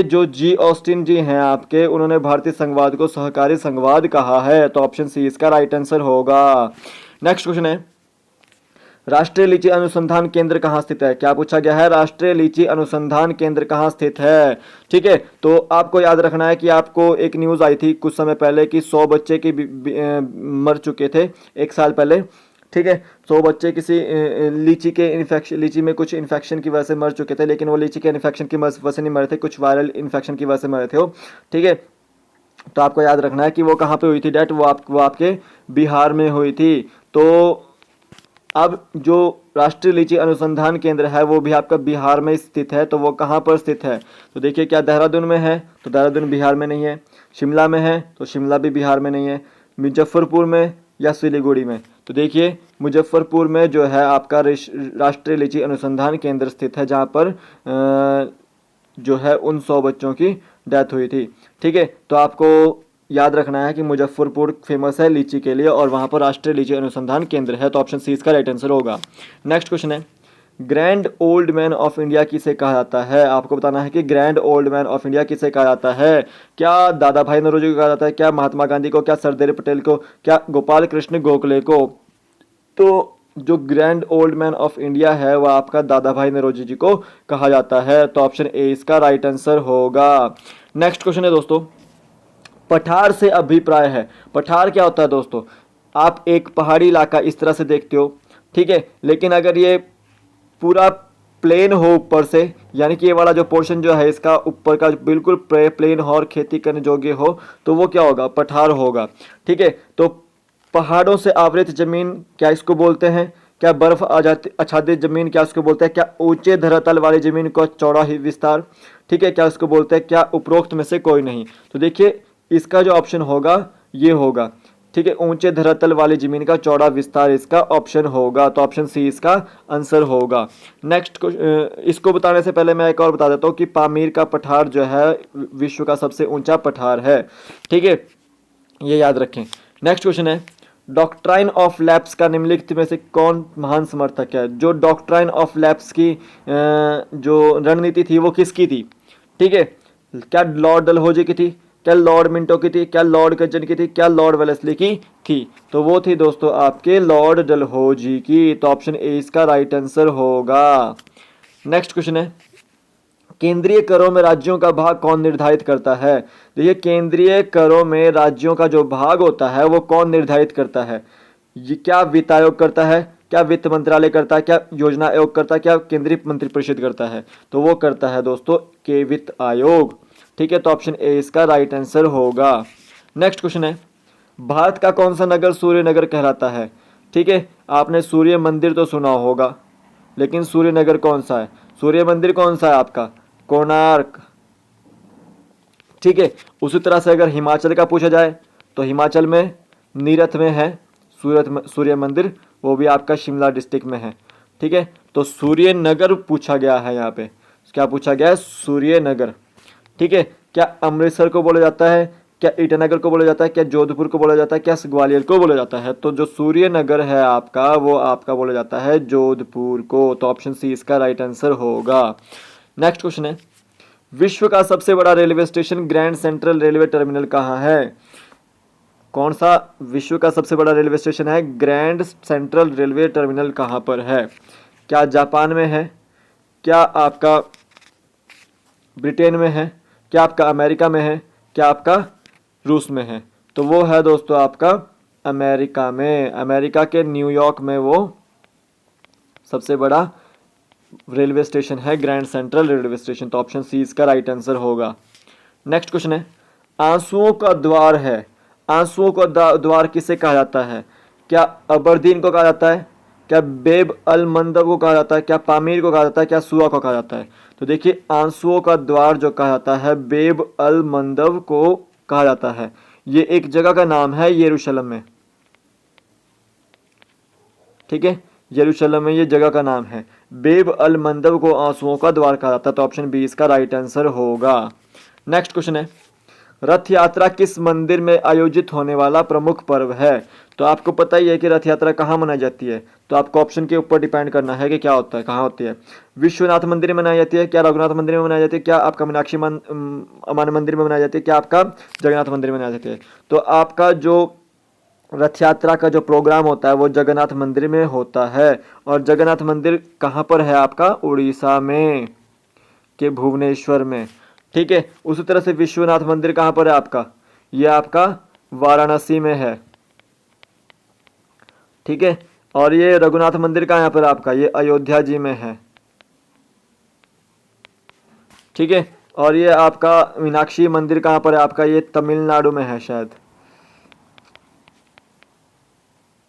जो जी ऑस्टिन जी हैं आपके, उन्होंने भारतीय संघवाद को सहकारी संघवाद कहा है, तो ऑप्शन सी इसका राइट आंसर होगा। नेक्स्ट क्वेश्चन है, राष्ट्रीय लीची अनुसंधान केंद्र कहाँ स्थित है? क्या पूछा गया है? राष्ट्रीय लीची अनुसंधान केंद्र कहाँ स्थित है? ठीक है, तो आपको याद रखना है कि आपको एक न्यूज़ आई थी कुछ समय पहले कि 100 बच्चे मर चुके थे एक साल पहले। ठीक है, 100 बच्चे किसी लीची में कुछ इन्फेक्शन की वजह से मर चुके थे, लेकिन वो लीची के इन्फेक्शन की वजह से नहीं मरे थे, कुछ वायरल इन्फेक्शन की वजह से मरे थे वो। ठीक है, तो आपको याद रखना है कि वो कहाँ पे हुई थी डेट, वो आपके बिहार में हुई थी। तो अब जो राष्ट्रीय लीची अनुसंधान केंद्र है वो भी आपका बिहार में स्थित है, तो वो कहाँ पर स्थित है? तो देखिए, क्या देहरादून में है? तो देहरादून बिहार में नहीं है। शिमला में है? तो शिमला भी बिहार में नहीं है। मुजफ्फरपुर में या सिलीगुड़ी में? तो देखिए, मुजफ्फरपुर में जो है आपका राष्ट्रीय लीची अनुसंधान केंद्र स्थित है, जहाँ पर जो है उन 100 बच्चों की डेथ हुई थी। ठीक है, तो आपको याद रखना है कि मुजफ्फरपुर फेमस है लीची के लिए और वहाँ पर राष्ट्रीय लीची अनुसंधान केंद्र है, तो ऑप्शन सी इसका राइट आंसर होगा। नेक्स्ट क्वेश्चन है, grand old man of India किसे कहा जाता है? आपको बताना है कि grand old man of India किसे कहा जाता है? क्या दादा भाई नौरोजी को कहा जाता है, क्या महात्मा गांधी को, क्या सरदार पटेल को, क्या गोपाल कृष्ण गोखले को? तो जो grand old man of India है वह आपका दादा भाई नौरोजी जी को कहा जाता है, तो ऑप्शन ए इसका राइट आंसर होगा। नेक्स्ट क्वेश्चन है दोस्तों, पठार से अभिप्राय है। पठार क्या होता है दोस्तों? आप एक पहाड़ी इलाका इस तरह से देखते हो, ठीक है, लेकिन अगर ये पूरा प्लेन हो ऊपर से, यानी कि ये वाला जो पोर्शन जो है इसका ऊपर का बिल्कुल प्लेन हो और खेती करने योग्य हो, तो वो क्या होगा? पठार होगा। ठीक है, तो पहाड़ों से आवृत जमीन क्या इसको बोलते हैं? क्या बर्फ आच्छादित जमीन क्या इसको बोलते हैं? क्या ऊंचे धरातल वाली जमीन को चौड़ा ही विस्तार? ठीक है, क्या इसको बोलते हैं? क्या उपरोक्त में से कोई नहीं? तो देखिए, इसका जो ऑप्शन होगा ये होगा। ठीक है, ऊंचे धरातल वाली जमीन का चौड़ा विस्तार इसका ऑप्शन होगा, तो ऑप्शन सी इसका आंसर होगा। नेक्स्ट, इसको बताने से पहले मैं एक और बता देता हूँ कि पामीर का पठार जो है विश्व का सबसे ऊंचा पठार है। ठीक है, ये याद रखें। नेक्स्ट क्वेश्चन है, डॉक्ट्राइन ऑफ लैप्स का निम्नलिखित में से कौन महान समर्थक है? जो डॉक्ट्राइन ऑफ लैप्स की जो रणनीति थी वो किसकी थी? ठीक है, क्या लॉर्ड डलहौजी की थी, क्या लॉर्ड मिंटो की थी, क्या लॉर्ड कर्जन की थी, क्या लॉर्ड वेलेस्ली की थी? तो वो थी दोस्तों आपके लॉर्ड डलहौजी की, तो ऑप्शन ए इसका राइट आंसर होगा। नेक्स्ट क्वेश्चन है, केंद्रीय करों में राज्यों का भाग कौन निर्धारित करता है? देखिए, केंद्रीय करों में राज्यों का जो भाग होता है वो कौन निर्धारित करता है? ये क्या वित्त आयोग करता है, क्या वित्त मंत्रालय करता है, क्या योजना आयोग करता है, क्या केंद्रीय मंत्रिपरिषद करता है? तो वो करता है दोस्तों के वित्त आयोग। ठीक है, तो ऑप्शन ए इसका राइट आंसर होगा। नेक्स्ट क्वेश्चन है, भारत का कौन सा नगर सूर्य नगर कहलाता है? ठीक है, आपने सूर्य मंदिर तो सुना होगा, लेकिन सूर्य नगर कौन सा है? सूर्य मंदिर कौन सा है आपका? कोणार्क। ठीक है, उसी तरह से अगर हिमाचल का पूछा जाए तो हिमाचल में नीरथ में है सूर्य मंदिर, वो भी आपका शिमला डिस्ट्रिक्ट में है। ठीक है, तो सूर्य नगर पूछा गया है यहाँ पे। क्या पूछा गया है? सूर्य नगर। ठीक है, क्या अमृतसर को बोला जाता है, क्या ईटानगर को बोला जाता है, क्या जोधपुर को बोला जाता है, क्या ग्वालियर को बोला जाता है? तो जो सूर्य नगर है आपका वो आपका बोला जाता है जोधपुर को, तो ऑप्शन सी इसका राइट आंसर होगा। नेक्स्ट क्वेश्चन है, विश्व का सबसे बड़ा railway station grand central railway terminal कहाँ है? कौन सा विश्व का सबसे बड़ा रेलवे स्टेशन है? ग्रैंड सेंट्रल रेलवे टर्मिनल कहाँ पर है? क्या जापान में है, क्या आपका ब्रिटेन में है, क्या आपका अमेरिका में है, क्या आपका रूस में है? तो वो है दोस्तों आपका अमेरिका में। अमेरिका के न्यूयॉर्क में वो सबसे बड़ा रेलवे स्टेशन है, ग्रैंड सेंट्रल रेलवे स्टेशन, तो ऑप्शन सी इसका राइट आंसर होगा। नेक्स्ट क्वेश्चन है, आंसुओं का द्वार है, आंसुओं का द्वार किसे कहा जाता है? क्या अबरदीन को कहा जाता है, क्या बेब अल मंदब को कहा जाता है, क्या पामीर को कहा जाता है, क्या सुआ को कहा जाता है? तो देखिए, आंसुओं का द्वार जो कहा जाता है बेब अल मंदब को कहा जाता है। ये एक जगह का नाम है यरूशलेम में। ठीक है, यरूशलेम में ये जगह का नाम है। बेब अल मंदब को आंसुओं का द्वार कहा जाता है, तो ऑप्शन बी इसका राइट आंसर होगा। नेक्स्ट क्वेश्चन है, रथ यात्रा किस मंदिर में आयोजित होने वाला प्रमुख पर्व है? तो आपको पता ही है कि रथ यात्रा कहाँ मनाई जाती है, तो आपको ऑप्शन के ऊपर डिपेंड करना है कि क्या होता है, कहाँ होती है। विश्वनाथ मंदिर में मनाई जाती है, क्या रघुनाथ मंदिर में मनाई जाती है, क्या आपका मीनाक्षी अम्मा मंदिर में मनाई जाती है, क्या आपका जगन्नाथ मंदिर में मनाई जाती है? तो आपका जो रथ यात्रा का जो प्रोग्राम होता है वो जगन्नाथ मंदिर में होता है। और जगन्नाथ मंदिर कहाँ पर है आपका? उड़ीसा में के भुवनेश्वर में। ठीक है, उसी तरह से विश्वनाथ मंदिर कहाँ पर है आपका? ये आपका वाराणसी में है। ठीक है, और ये रघुनाथ मंदिर कहाँ पर आपका? ये अयोध्या जी में है। ठीक है, और ये आपका मीनाक्षी मंदिर कहाँ पर है आपका? ये तमिलनाडु में है, शायद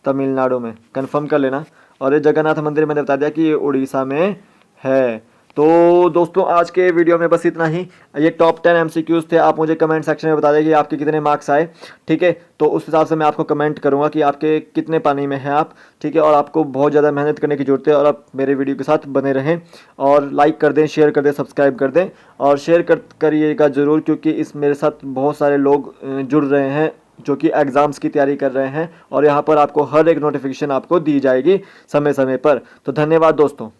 तमिलनाडु में, कंफर्म कर लेना। और ये जगन्नाथ मंदिर मैंने बता दिया कि ये उड़ीसा में है। तो दोस्तों आज के वीडियो में बस इतना ही। ये टॉप 10 एमसीक्यूज थे। आप मुझे कमेंट सेक्शन में बता दें कि आपके कितने मार्क्स आए। ठीक है, तो उस हिसाब से मैं आपको कमेंट करूंगा कि आपके कितने पानी में हैं आप। ठीक है, और आपको बहुत ज़्यादा मेहनत करने की जरूरत है, और आप मेरे वीडियो के साथ बने रहें और लाइक कर दें, शेयर कर दें, सब्सक्राइब कर दें और शेयर करिएगा ज़रूर, क्योंकि इस मेरे साथ बहुत सारे लोग जुड़ रहे हैं जो कि एग्ज़ाम्स की तैयारी कर रहे हैं, और यहाँ पर आपको हर एक नोटिफिकेशन आपको दी जाएगी समय समय पर। तो धन्यवाद दोस्तों।